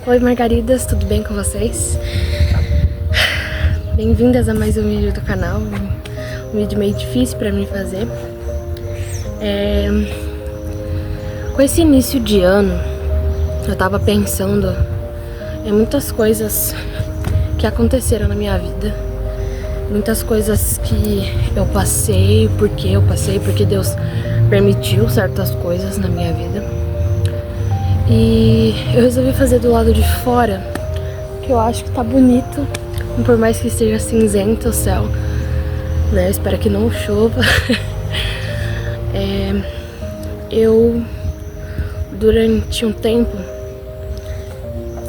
Oi Margaridas, tudo bem com vocês? Bem-vindas a mais um vídeo do canal, um vídeo meio difícil pra mim fazer. Com esse início de ano, eu tava pensando em muitas coisas que aconteceram na minha vida. Muitas coisas que eu passei, porque Deus permitiu certas coisas na minha vida. E eu resolvi fazer do lado de fora, que eu acho que tá bonito, por mais que esteja cinzento o céu, né? Eu espero que não chova. Eu, durante um tempo,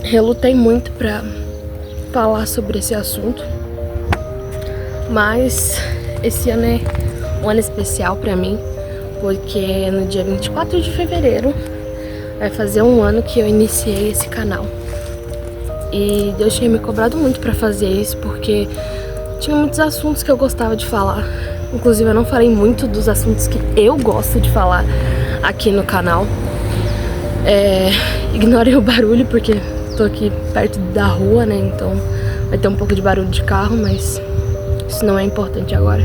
relutei muito pra falar sobre esse assunto, mas esse ano é um ano especial pra mim, porque no dia 24 de fevereiro vai fazer um ano que eu iniciei esse canal. E Deus tinha me cobrado muito pra fazer isso, porque tinha muitos assuntos que eu gostava de falar. Inclusive eu não falei muito dos assuntos que eu gosto de falar aqui no canal. Ignorem o barulho, porque tô aqui perto da rua, né? Então vai ter um pouco de barulho de carro, mas isso não é importante agora.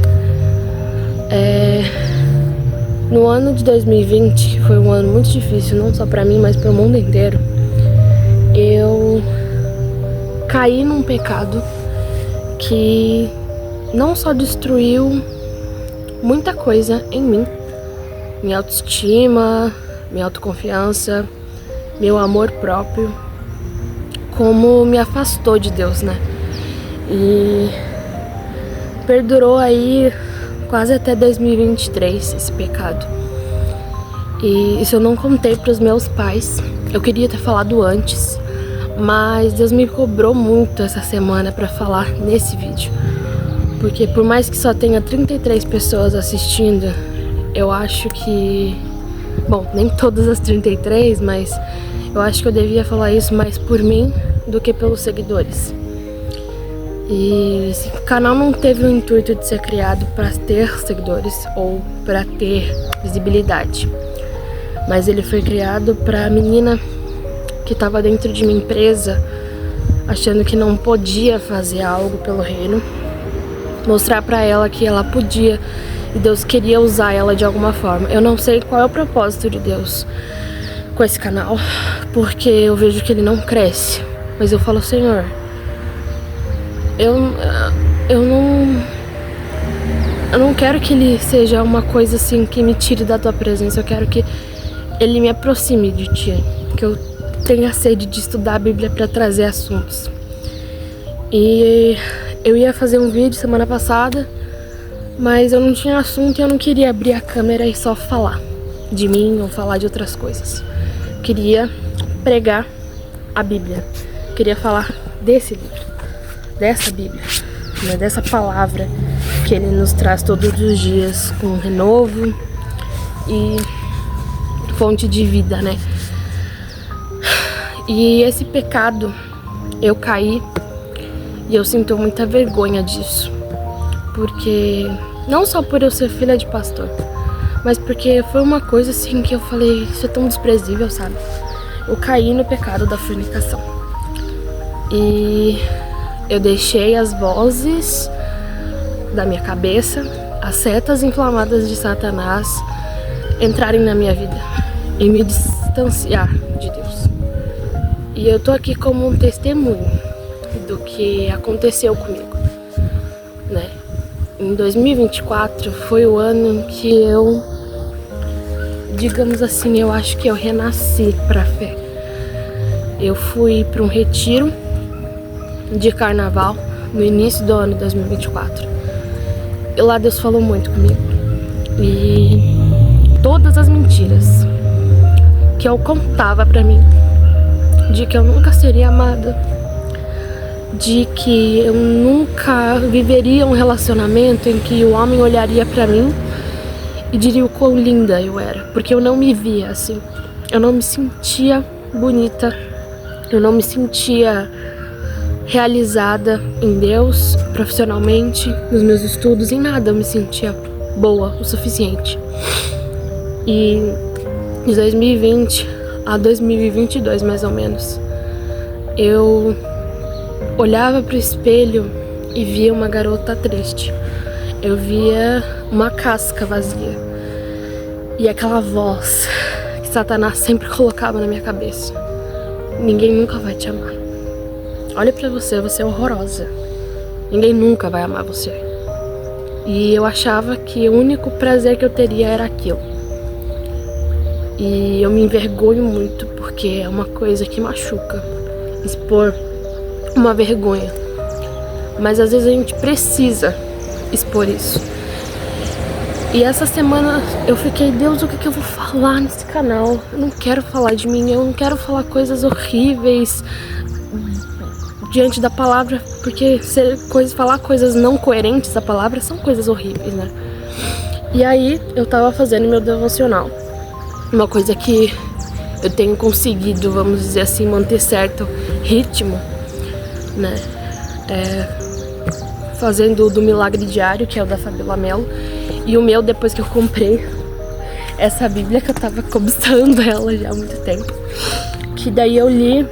No ano de 2020, que foi um ano muito difícil, não só pra mim, mas pro mundo inteiro, eu caí num pecado que não só destruiu muita coisa em mim, minha autoestima, minha autoconfiança, meu amor próprio, como me afastou de Deus, né? E perdurou aí quase até 2023 esse pecado. E isso eu não contei pros meus pais. Eu queria ter falado antes, mas Deus me cobrou muito essa semana pra falar nesse vídeo. Porque por mais que só tenha 33 pessoas assistindo, eu acho que... Bom, nem todas as 33, mas eu acho que eu devia falar isso mais por mim do que pelos seguidores. E esse canal não teve o intuito de ser criado para ter seguidores ou para ter visibilidade, mas ele foi criado para a menina que estava dentro de minha empresa, achando que não podia fazer algo pelo reino, mostrar para ela que ela podia e Deus queria usar ela de alguma forma. Eu não sei qual é o propósito de Deus com esse canal, porque eu vejo que ele não cresce, mas eu falo, Senhor, eu não quero que ele seja uma coisa assim que me tire da tua presença. Eu quero que ele me aproxime de ti, que eu tenha sede de estudar a Bíblia para trazer assuntos. E eu ia fazer um vídeo semana passada, mas eu não tinha assunto e eu não queria abrir a câmera e só falar de mim ou falar de outras coisas. Eu queria pregar a Bíblia, eu queria falar desse livro, dessa Bíblia, né, dessa palavra que ele nos traz todos os dias com renovo e fonte de vida, né? E esse pecado, eu caí e eu sinto muita vergonha disso, porque não só por eu ser filha de pastor, mas porque foi uma coisa assim que eu falei, isso é tão desprezível, sabe? Eu caí no pecado da fornicação e eu deixei as vozes da minha cabeça, as setas inflamadas de Satanás entrarem na minha vida e me distanciar de Deus. E eu tô aqui como um testemunho do que aconteceu comigo, né? Em 2024 foi o ano que eu, digamos assim, eu acho que eu renasci pra fé. Eu fui pra um retiro de carnaval no início do ano de 2024 e lá Deus falou muito comigo, e todas as mentiras que eu contava pra mim, de que eu nunca seria amada, de que eu nunca viveria um relacionamento em que o homem olharia pra mim e diria o quão linda eu era, porque eu não me via assim, eu não me sentia bonita, eu não me sentia realizada em Deus, profissionalmente, nos meus estudos, em nada eu me sentia boa o suficiente. E de 2020 a 2022, mais ou menos, eu olhava pro espelho e via uma garota triste. Eu via uma casca vazia. E aquela voz que Satanás sempre colocava na minha cabeça: ninguém nunca vai te amar. Olha pra você, você é horrorosa. Ninguém nunca vai amar você. E eu achava que o único prazer que eu teria era aquilo. E eu me envergonho muito, porque é uma coisa que machuca. Expor uma vergonha. Mas às vezes a gente precisa expor isso. E essa semana eu fiquei: Deus, o que eu vou falar nesse canal? Eu não quero falar de mim, eu não quero falar coisas horríveis diante da palavra, porque falar coisas não coerentes à palavra são coisas horríveis, né? E aí eu tava fazendo meu devocional. Uma coisa que eu tenho conseguido, vamos dizer assim, manter certo ritmo, né? Fazendo do Milagre Diário, que é o da Fabiola Mello, e o meu, depois que eu comprei essa Bíblia, que eu tava cobiçando ela já há muito tempo, que daí eu li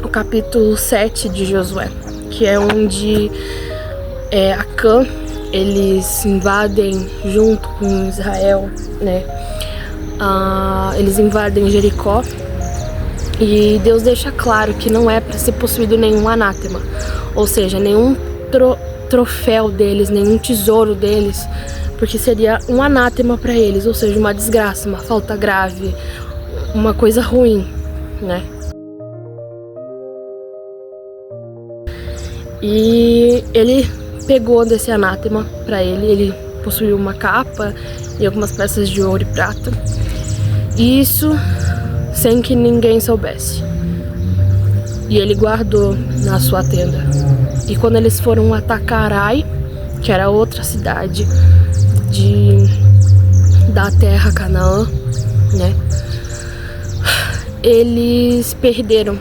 o capítulo 7 de Josué, que é onde Acã, eles invadem junto com Israel, né? Eles invadem Jericó, e Deus deixa claro que não é para ser possuído nenhum anátema, ou seja, nenhum troféu deles, nenhum tesouro deles, porque seria um anátema para eles, ou seja, uma desgraça, uma falta grave, uma coisa ruim, né? E ele pegou desse anátema para ele possuiu uma capa e algumas peças de ouro e prata, e isso sem que ninguém soubesse. E ele guardou na sua tenda. E quando eles foram atacar Ai, que era outra cidade da terra Canaã, né? Eles perderam.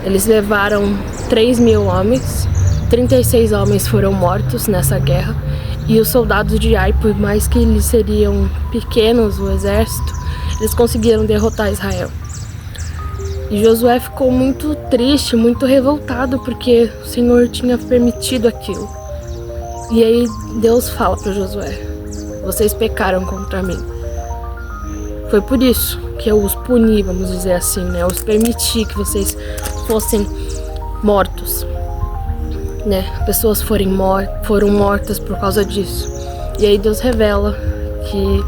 Eles levaram 3.000 homens, 36 homens foram mortos nessa guerra, e os soldados de Ai, por mais que eles seriam pequenos, o exército, eles conseguiram derrotar Israel. E Josué ficou muito triste, muito revoltado, porque o Senhor tinha permitido aquilo. E aí Deus fala para Josué: vocês pecaram contra mim. Foi por isso que eu os puni, vamos dizer assim, né? Eu os permiti que vocês fossem mortos, né? Pessoas foram mortas por causa disso. E aí Deus revela que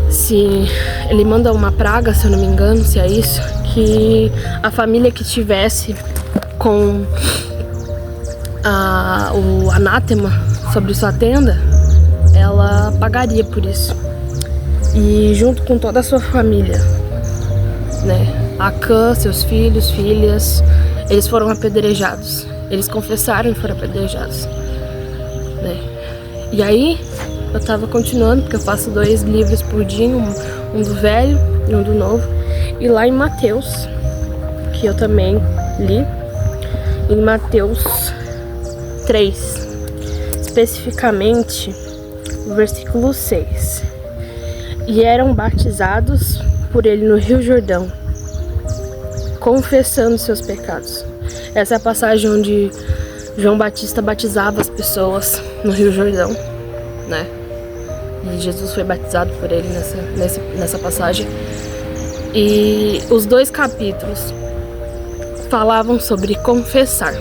se ele manda uma praga, se eu não me engano, se é isso, que a família que tivesse com o anátema sobre sua tenda, ela pagaria por isso. E junto com toda a sua família, né? Acã, seus filhos, filhas, eles foram apedrejados. Eles confessaram e foram apedrejados, né? E aí eu tava continuando, porque eu faço 2 livros por dia, um do velho e um do novo. E lá em Mateus, que eu também li, em Mateus 3, especificamente o versículo 6. E eram batizados por ele no Rio Jordão, confessando seus pecados. Essa é a passagem onde João Batista batizava as pessoas no Rio Jordão, né? E Jesus foi batizado por ele nessa passagem. E os 2 capítulos falavam sobre confessar.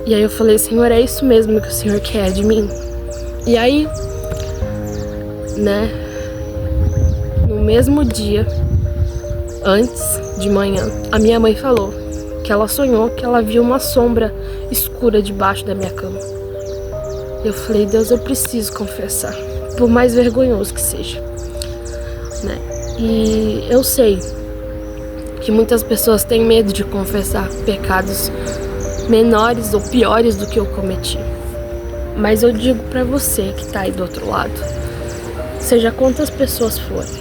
E aí eu falei: Senhor, é isso mesmo que o Senhor quer de mim? E aí, né, no mesmo dia, antes de manhã, a minha mãe falou que ela sonhou que ela viu uma sombra escura debaixo da minha cama. Eu falei: Deus, eu preciso confessar, por mais vergonhoso que seja, né? E eu sei que muitas pessoas têm medo de confessar pecados menores ou piores do que eu cometi. Mas eu digo pra você que tá aí do outro lado, seja quantas pessoas forem,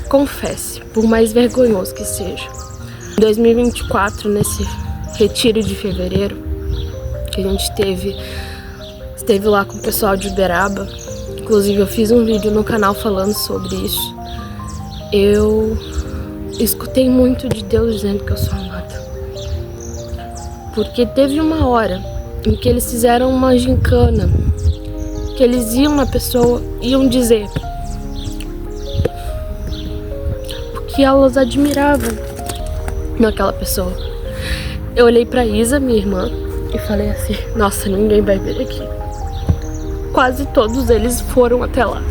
confesse, por mais vergonhoso que seja. Em 2024, nesse retiro de fevereiro, que a gente esteve lá com o pessoal de Uberaba, inclusive eu fiz um vídeo no canal falando sobre isso, eu escutei muito de Deus dizendo que eu sou amada. Porque teve uma hora em que eles fizeram uma gincana, que eles iam na pessoa, iam dizer o que elas admiravam naquela pessoa. Eu olhei pra Isa, minha irmã, e falei assim: nossa, ninguém vai vir aqui. Quase todos eles foram até lá.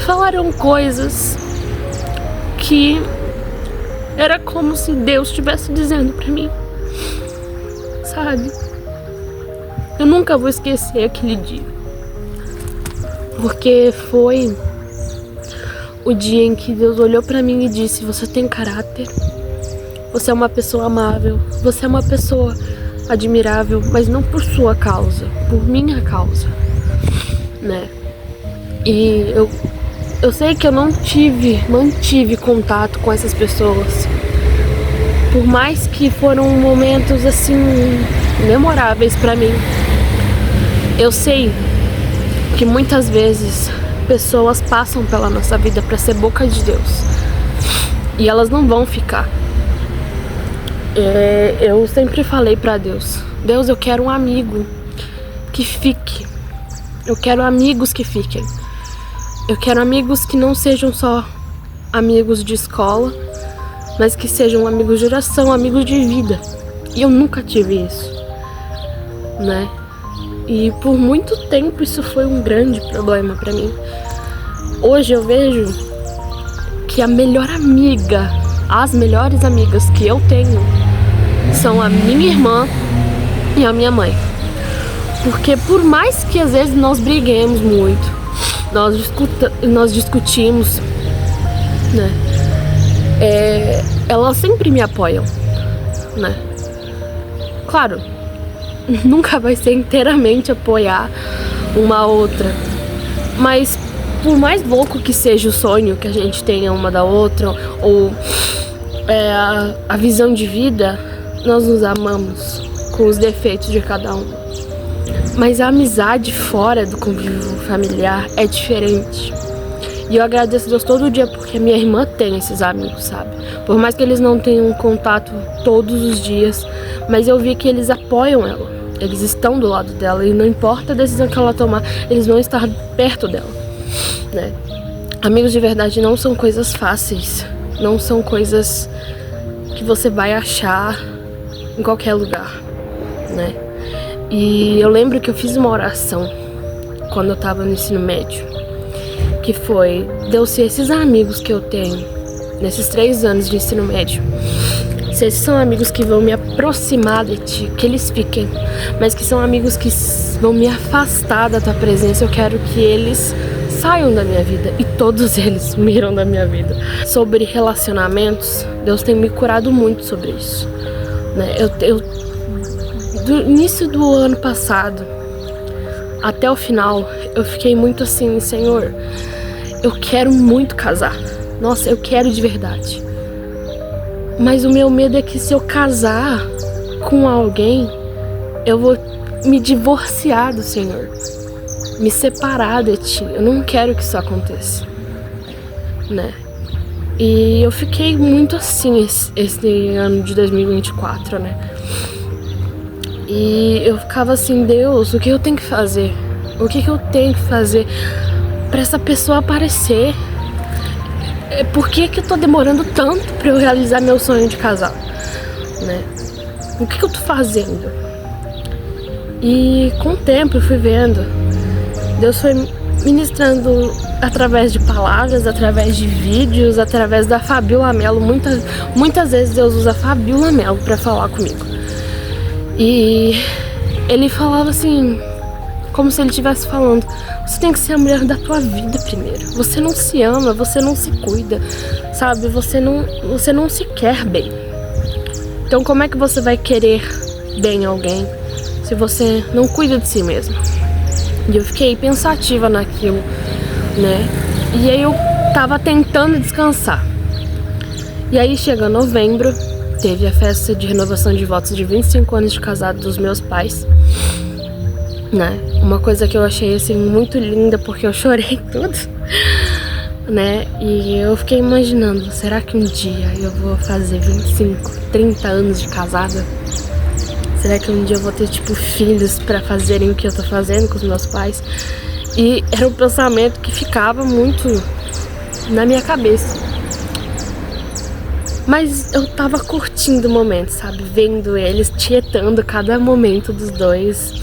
Falaram coisas que era como se Deus estivesse dizendo pra mim, sabe? Eu nunca vou esquecer aquele dia, porque foi o dia em que Deus olhou pra mim e disse: você tem caráter, você é uma pessoa amável, você é uma pessoa admirável, mas não por sua causa, por minha causa, né? E eu sei que eu não mantive contato com essas pessoas, por mais que foram momentos assim memoráveis pra mim. Eu sei que muitas vezes pessoas passam pela nossa vida pra ser boca de Deus e elas não vão ficar. Eu sempre falei pra Deus: Deus, eu quero um amigo que fique. Eu quero amigos que fiquem. Eu quero amigos que não sejam só amigos de escola, mas que sejam amigos de oração, amigos de vida. E eu nunca tive isso, né? E por muito tempo isso foi um grande problema pra mim. Hoje eu vejo que a melhor amiga, as melhores amigas que eu tenho são a minha irmã e a minha mãe. Porque por mais que às vezes nós briguemos muito, nós discutimos, né? Elas sempre me apoiam, né? Claro, nunca vai ser inteiramente apoiar uma a outra, mas por mais louco que seja o sonho que a gente tenha uma da outra, ou a visão de vida, nós nos amamos com os defeitos de cada um. Mas a amizade fora do convívio familiar é diferente. E eu agradeço a Deus todo dia porque minha irmã tem esses amigos, sabe? Por mais que eles não tenham contato todos os dias, mas eu vi que eles apoiam ela. Eles estão do lado dela e não importa a decisão que ela tomar, eles vão estar perto dela, né? Amigos de verdade não são coisas fáceis, não são coisas que você vai achar em qualquer lugar, né? E eu lembro que eu fiz uma oração quando eu tava no ensino médio, que foi: Deus, se esses amigos que eu tenho nesses 3 anos de ensino médio, se esses são amigos que vão me aproximar de ti, que eles fiquem, mas que são amigos que vão me afastar da tua presença, eu quero que eles saiam da minha vida. E todos eles sumiram da minha vida. Sobre relacionamentos, Deus tem me curado muito sobre isso, né? Do início do ano passado até o final, eu fiquei muito assim: Senhor, eu quero muito casar. Nossa, eu quero de verdade. Mas o meu medo é que se eu casar com alguém, eu vou me divorciar do Senhor, me separar de ti. Eu não quero que isso aconteça, né? E eu fiquei muito assim esse ano de 2024, né? E eu ficava assim: Deus, o que eu tenho que fazer? O que eu tenho que fazer pra essa pessoa aparecer? Por que eu tô demorando tanto pra eu realizar meu sonho de casar, né? O que eu tô fazendo? E com o tempo eu fui vendo, Deus foi ministrando através de palavras, através de vídeos, através da Fabiola Mello. Muitas vezes Deus usa a Fabiola Mello pra falar comigo. E ele falava assim, como se ele estivesse falando: você tem que ser a mulher da tua vida primeiro. Você não se ama, você não se cuida, sabe? Você não se quer bem. Então como é que você vai querer bem alguém se você não cuida de si mesmo? E eu fiquei pensativa naquilo, né? E aí eu tava tentando descansar. E aí chega novembro, teve a festa de renovação de votos de 25 anos de casado dos meus pais, né? Uma coisa que eu achei assim muito linda, porque eu chorei tudo. né? E eu fiquei imaginando, será que um dia eu vou fazer 25, 30 anos de casada? Será que um dia eu vou ter, tipo, filhos pra fazerem o que eu tô fazendo com os meus pais? E era um pensamento que ficava muito na minha cabeça. Mas eu tava curtindo o momento, sabe? Vendo eles tietando cada momento dos dois,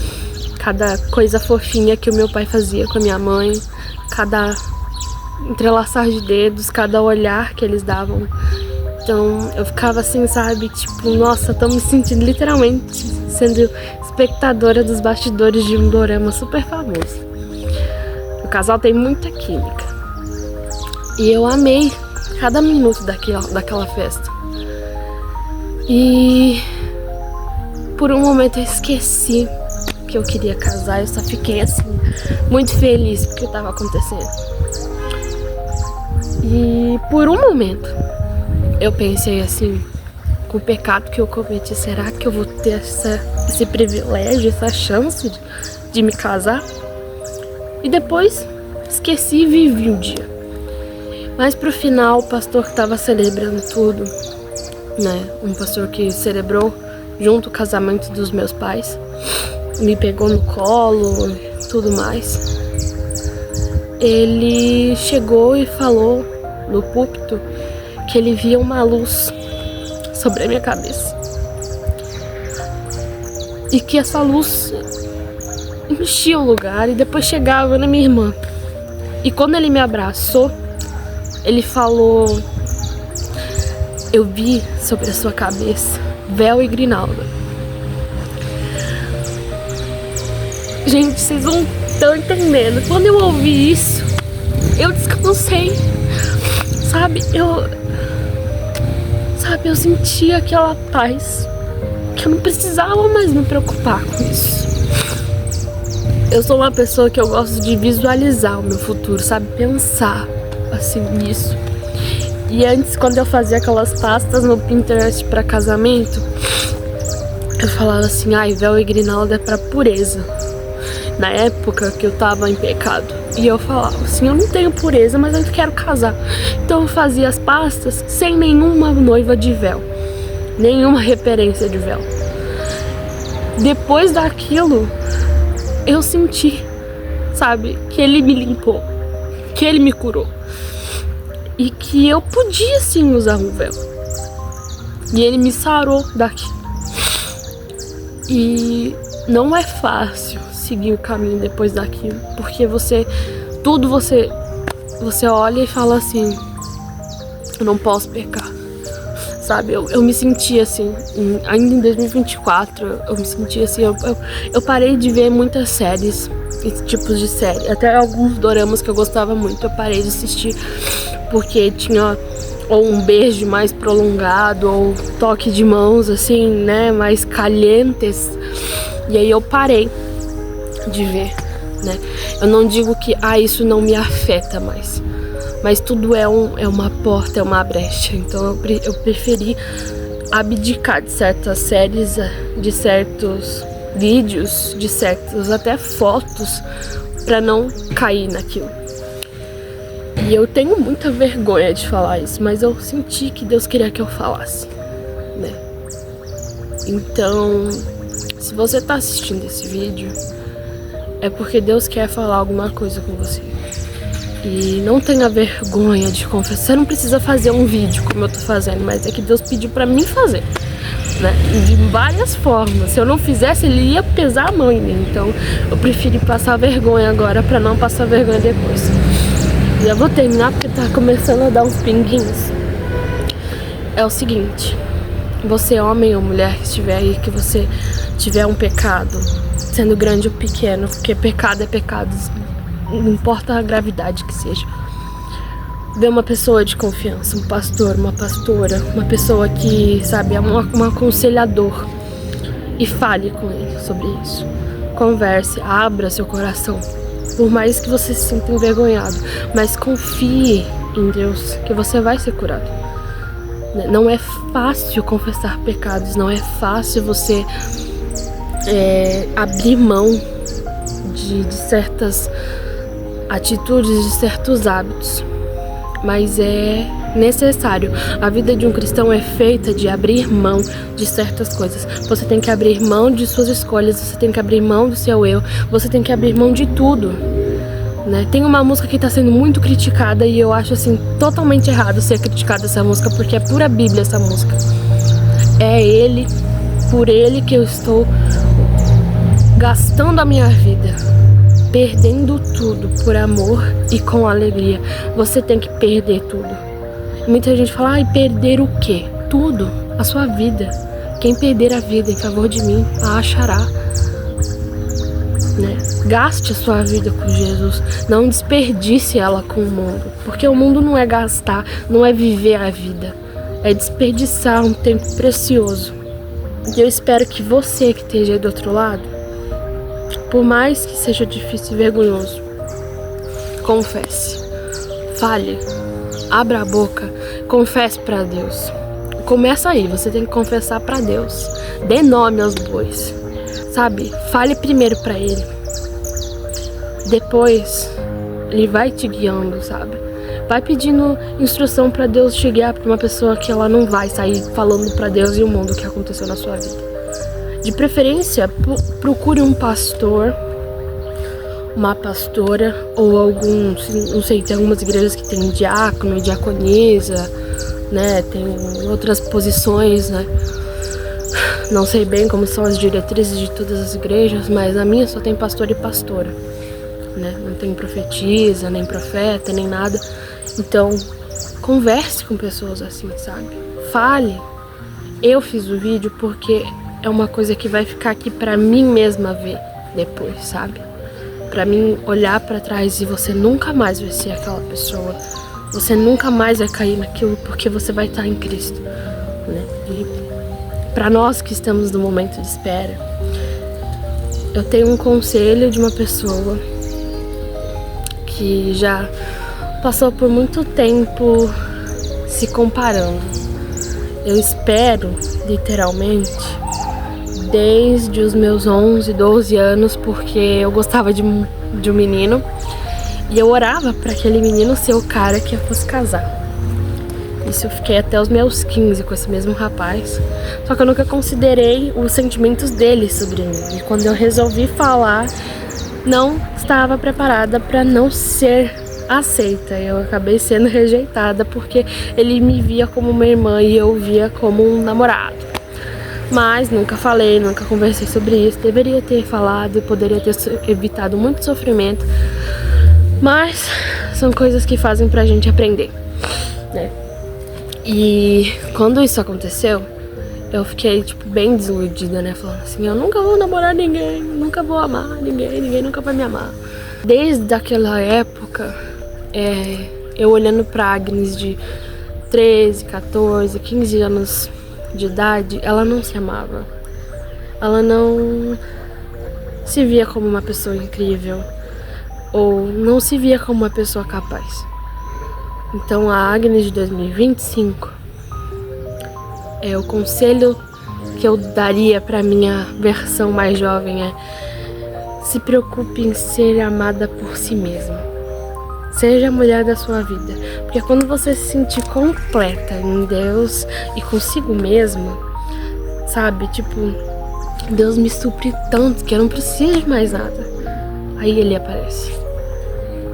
cada coisa fofinha que o meu pai fazia com a minha mãe, cada entrelaçar de dedos, cada olhar que eles davam. Então eu ficava assim, sabe? Tipo, nossa, tô me sentindo literalmente sendo espectadora dos bastidores de um dorama super famoso. O casal tem muita química. E eu amei cada minuto daquela festa. E por um momento eu esqueci que eu queria casar. Eu só fiquei assim, muito feliz porque estava acontecendo. E por um momento eu pensei assim, com o pecado que eu cometi, será que eu vou ter esse privilégio, essa chance de me casar? E depois esqueci e vivi o dia. Mas pro final, o pastor que estava celebrando tudo, né? Um pastor que celebrou junto o casamento dos meus pais, me pegou no colo e tudo mais. Ele chegou e falou no púlpito que ele via uma luz sobre a minha cabeça. E que essa luz enchia o lugar e depois chegava na minha irmã. E quando ele me abraçou, ele falou: eu vi sobre a sua cabeça véu e grinalda. Gente, vocês não estão entendendo. Quando eu ouvi isso, eu descansei. Sabe, eu senti aquela paz, que eu não precisava mais me preocupar com isso. Eu sou uma pessoa que eu gosto de visualizar o meu futuro, sabe, pensar assim nisso. E antes, quando eu fazia aquelas pastas no Pinterest para casamento, eu falava assim, ai, véu e grinalda é pra pureza. Na época que eu tava em pecado. E eu falava assim, eu não tenho pureza, mas eu quero casar. Então eu fazia as pastas sem nenhuma noiva de véu, nenhuma referência de véu. Depois daquilo, eu senti, sabe, que ele me limpou, que ele me curou. E que eu podia sim usar um véu. E ele me sarou daqui. E não é fácil seguir o caminho depois daquilo, porque você olha e fala assim, eu não posso pecar, sabe? Eu me senti assim, ainda em 2024, eu me senti assim, eu parei de ver muitas séries, esse tipos de série, até alguns doramas que eu gostava muito, eu parei de assistir, porque tinha ou um beijo mais prolongado, ou toque de mãos assim, né, mais calientes, e aí eu parei de ver, né? Eu não digo que isso não me afeta mais, mas tudo é uma porta, é uma brecha. Então eu preferi abdicar de certas séries, de certos vídeos, de certas até fotos, para não cair naquilo. E eu tenho muita vergonha de falar isso, mas eu senti que Deus queria que eu falasse, né? Então, se você tá assistindo esse vídeo, é porque Deus quer falar alguma coisa com você. E não tenha vergonha de confessar. Você não precisa fazer um vídeo como eu tô fazendo, mas é que Deus pediu pra mim fazer, né? De várias formas. Se eu não fizesse, ele ia pesar a mão em mim. Então eu preferi passar vergonha agora pra não passar vergonha depois. Já vou terminar porque tá começando a dar uns pinguinhos. É o seguinte, você homem ou mulher que estiver aí, que você tiver um pecado, sendo grande ou pequeno, porque pecado é pecado, não importa a gravidade que seja. Vê uma pessoa de confiança, um pastor, uma pastora, uma pessoa que, sabe, é um aconselhador, e fale com ele sobre isso. Converse, abra seu coração, por mais que você se sinta envergonhado, mas confie em Deus que você vai ser curado. Não é fácil confessar pecados, não é fácil você abrir mão de certas atitudes, de certos hábitos, mas é necessário. A vida de um cristão é feita de abrir mão de certas coisas. Você tem que abrir mão de suas escolhas, você tem que abrir mão do seu eu, você tem que abrir mão de tudo, né? Tem uma música que está sendo muito criticada e eu acho assim totalmente errado ser criticada essa música, porque é pura Bíblia essa música. É ele, por ele que eu estou gastando a minha vida, perdendo tudo por amor e com alegria. Você tem que perder tudo. Muita gente fala, ai, perder o quê? Tudo, a sua vida. Quem perder a vida em favor de mim, a achará. Né? Gaste a sua vida com Jesus, não desperdice ela com o mundo, porque o mundo não é gastar, não é viver a vida, é desperdiçar um tempo precioso. E eu espero que você que esteja aí do outro lado, por mais que seja difícil e vergonhoso, confesse, fale, abra a boca, confesse para Deus. Começa aí, você tem que confessar para Deus, dê nome aos bois. Sabe, fale primeiro pra ele. Depois, ele vai te guiando, sabe? Vai pedindo instrução pra Deus te guiar pra uma pessoa que ela não vai sair falando pra Deus e o mundo o que aconteceu na sua vida. De preferência, procure um pastor, uma pastora ou algum, não sei, tem algumas igrejas que tem diácono, diaconisa, né? Tem outras posições, né? Não sei bem como são as diretrizes de todas as igrejas, mas a minha só tem pastor e pastora, né? Não tem profetisa, nem profeta, nem nada. Então, converse com pessoas assim, sabe? Fale. Eu fiz o vídeo porque é uma coisa que vai ficar aqui pra mim mesma ver depois, sabe? Pra mim olhar pra trás e você nunca mais vai ser aquela pessoa. Você nunca mais vai cair naquilo porque você vai estar em Cristo, né? Para nós que estamos no momento de espera, eu tenho um conselho de uma pessoa que já passou por muito tempo se comparando. Eu espero, literalmente, desde os meus 11, 12 anos, porque eu gostava de um menino e eu orava para aquele menino ser o cara que eu fosse casar. Isso eu fiquei até os meus 15 com esse mesmo rapaz. Só que eu nunca considerei os sentimentos dele sobre mim. E quando eu resolvi falar, não estava preparada para não ser aceita. Eu acabei sendo rejeitada porque ele me via como uma irmã e eu via como um namorado. Mas nunca falei, nunca conversei sobre isso. Deveria ter falado e poderia ter evitado muito sofrimento. Mas são coisas que fazem pra gente aprender, né? E quando isso aconteceu, eu fiquei, tipo, bem desiludida, né? Falando assim, eu nunca vou namorar ninguém, nunca vou amar ninguém, ninguém nunca vai me amar. Desde aquela época, eu olhando pra Agnes de 13, 14, 15 anos de idade, ela não se amava. Ela não se via como uma pessoa incrível, ou não se via como uma pessoa capaz. Então a Agnes de 2025, o conselho que eu daria para minha versão mais jovem é: se preocupe em ser amada por si mesma. Seja a mulher da sua vida. Porque quando você se sentir completa em Deus e consigo mesma, sabe? Tipo, Deus me supre tanto que eu não preciso de mais nada. Aí ele aparece.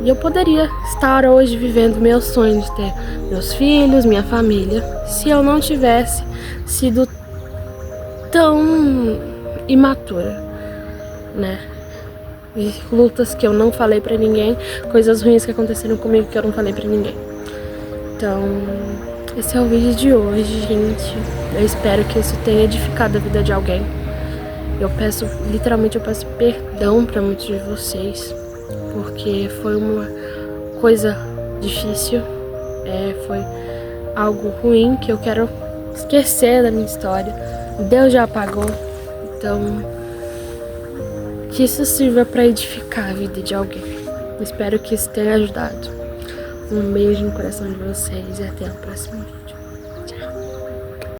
E eu poderia estar hoje vivendo meu sonho de ter meus filhos, minha família, se eu não tivesse sido tão imatura, né? E lutas que eu não falei pra ninguém, coisas ruins que aconteceram comigo que eu não falei pra ninguém. Então, esse é o vídeo de hoje, gente. Eu espero que isso tenha edificado a vida de alguém. Literalmente eu peço perdão pra muitos de vocês, porque foi uma coisa difícil, foi algo ruim que eu quero esquecer da minha história. Deus já apagou, então que isso sirva para edificar a vida de alguém. Espero que isso tenha ajudado. Um beijo no coração de vocês e até a próxima.